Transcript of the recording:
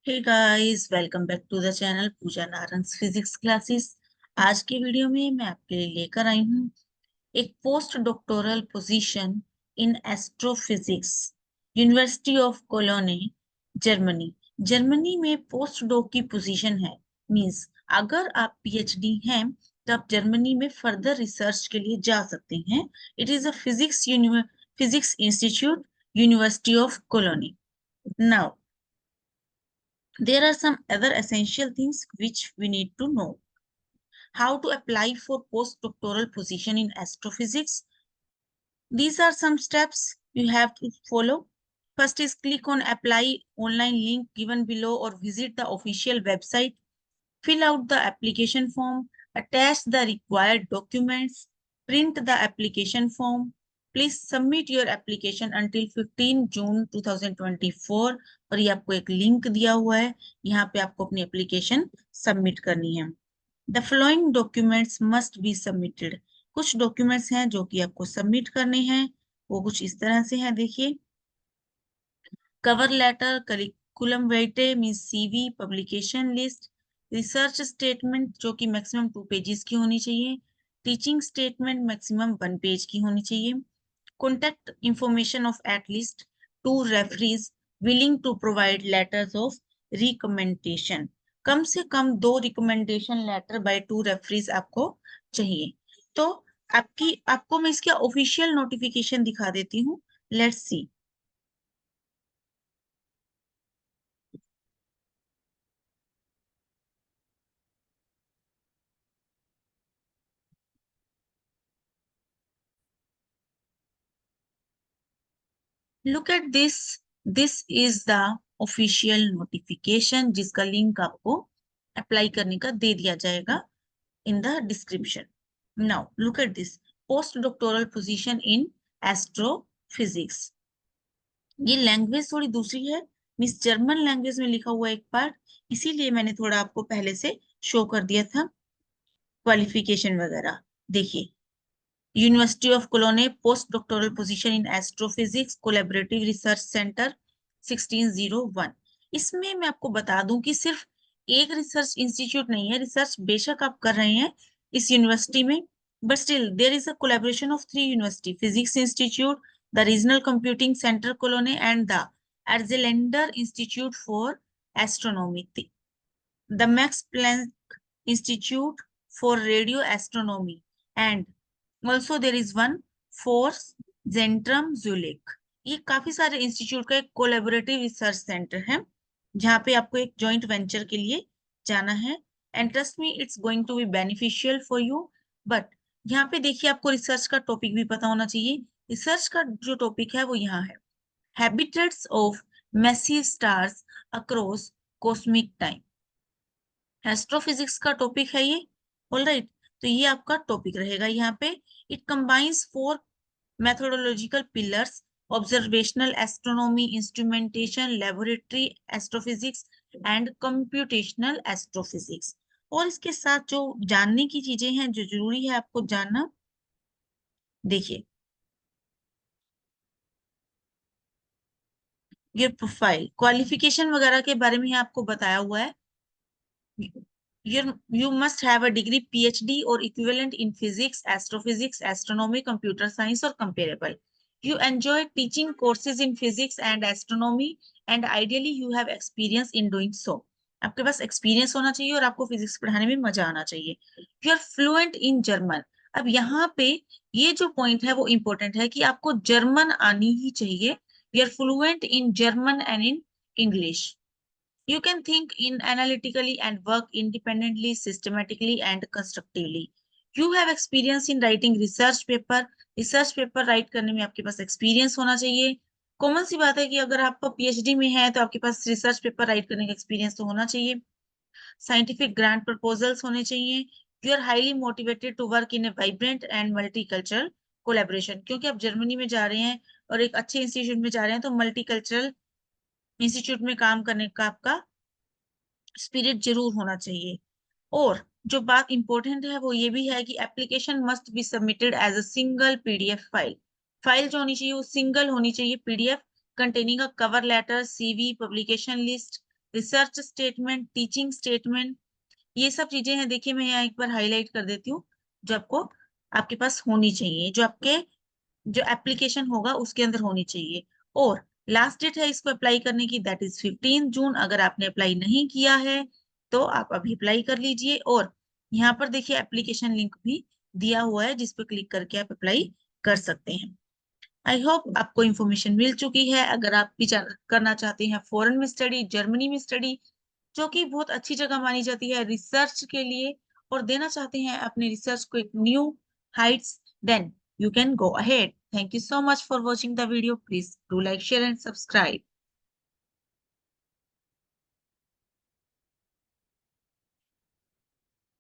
Hey guys, welcome back to the channel Pooja Narang physics classes. आज की video में मैं आपके लिए लेकर आई हूँ एक post doctoral position in astrophysics, university of Cologne, Germany. Germany में पोस्ट डॉक की पोजीशन है। मींस अगर आप पीएचडी हैं तो आप जर्मनी में फर्दर रिसर्च के लिए जा सकते हैं। It is a physics institute, university of colony. Now there are some other essential things which we need to know. How to apply for postdoctoral position in astrophysics. These are some steps you have to follow. First is click on apply online link given below or visit the official website. Fill out the application form, attach the required documents, print the application form. Please submit your application until 15 June 2024 और ये आपको एक link दिया हुआ है, यहाँ पे आपको अपनी एप्लीकेशन सबमिट करनी है। The following documents must be submitted. कुछ डॉक्यूमेंट्स हैं जो कि आपको सबमिट करने हैं, वो कुछ इस तरह से हैं, देखिए। Cover letter, curriculum vitae mean CV, publication list, research statement जो कि मैक्सिमम 2 पेजेस की होनी चाहिए, टीचिंग स्टेटमेंट मैक्सिमम 1 पेज की होनी चाहिए, contact information of at least 2 referees willing to provide letters of recommendation. कम से कम 2 रिकमेंडेशन लेटर बाय 2 रेफरीज आपको चाहिए। तो आपको मैं इसका ऑफिशियल नोटिफिकेशन दिखा देती हूँ। Let's see. Look at this is the official notification जिसका लिंक आपको अप्लाई करने का दे दिया जाएगा in the description. Now look at this post doctoral position in astrophysics. ये लैंग्वेज थोड़ी दूसरी है, मिस जर्मन लैंग्वेज में लिखा हुआ एक पार्ट, इसीलिए मैंने थोड़ा आपको पहले से शो कर दिया था क्वालिफिकेशन वगैरह। देखिए, university of Cologne post doctoral position in astrophysics collaborative research centre 1601। इसमें मैं आपको बता दूं कि सिर्फ एक रिसर्च इंस्टीट्यूट नहीं है। रिसर्च बेशक आप कर रहे हैं इस यूनिवर्सिटी में, but still there is a collaboration of 3 university, physics institute, the regional computing centre Cologne and the Argelander institute for astronomy, the Max Planck institute for radio astronomy, and also there is one Forschungszentrum Jülich. ये काफी सारे institute का एक collaborative research centre है जहाँ पे आपको एक जॉइंट वेंचर के लिए जाना है। And trust me, it's going to be beneficial for you. But यहाँ पे देखिए, आपको रिसर्च का टॉपिक भी पता होना चाहिए। रिसर्च का जो टॉपिक है वो यहाँ है, habitats of massive stars across cosmic time. Astrophysics का टॉपिक है ये। ऑलराइट, तो ये आपका टॉपिक रहेगा यहाँ पे। It combines 4 methodological pillars: observational astronomy, instrumentation, laboratory astrophysics and computational astrophysics। और इसके साथ जो जानने की चीजें हैं, जो जरूरी है आपको जानना, देखिए, ये प्रोफाइल क्वालिफिकेशन वगैरह के बारे में आपको बताया हुआ है। You must have a degree PhD or equivalent in physics, astrophysics, astronomy, computer science or comparable. You enjoy teaching courses in physics and astronomy and ideally you have experience in doing so. आपके पास experience होना चाहिए और आपको physics पढ़ाने में मजा आना चाहिए। You are fluent in German. अब यहाँ पे ये जो पॉइंट है वो इंपॉर्टेंट है कि आपको जर्मन आनी ही चाहिए। You are fluent in German and in English. You can think in analytically and work independently, systematically and constructively. You have experience in writing research paper. Research paper right करने में आपके पास experience होना चाहिए। Common सी बात है कि अगर आप पीएचडी में है तो आपके पास रिसर्च पेपर राइट करने का एक्सपीरियंस तो होना चाहिए। साइंटिफिक ग्रांट प्रपोजल्स होने चाहिए। You are highly motivated to work in a vibrant and multicultural collaboration, क्योंकि आप जर्मनी में जा रहे हैं और एक अच्छे इंस्टीट्यूट में जा रहे हैं, तो मल्टीकल्चरल इंस्टीट्यूट में काम करने का आपका स्पिरिट जरूर होना चाहिए। और जो बात इंपॉर्टेंट है वो ये भी है कि application must be submitted as a single PDF file. File जो होनी चाहिए वो सिंगल होनी चाहिए, PDF containing a cover letter, CV, publication list, research statement, teaching statement, ये सब चीजें हैं। देखिए मैं यहाँ एक बार हाईलाइट कर देती हूँ, जो आपको आपके पास होनी चाहिए, जो आपके जो एप्लीकेशन होगा उसके अंदर होनी चाहिए। और लास्ट डेट है इसको अप्लाई करने की, दैट इज 15 जून। अगर आपने अप्लाई नहीं किया है तो आप अभी अप्लाई कर लीजिए। और यहाँ पर देखिए एप्लीकेशन लिंक भी दिया हुआ है, जिस पर क्लिक करके आप अप्लाई कर सकते हैं। आई होप आपको इन्फॉर्मेशन मिल चुकी है। अगर आप भी करना चाहते हैं फॉरेन में स्टडी, जर्मनी में स्टडी, जो कि बहुत अच्छी जगह मानी जाती है रिसर्च के लिए, और देना चाहते हैं अपने रिसर्च को एक new heights, then you can go ahead. Thank you so much for watching the video. Please do like, share and subscribe.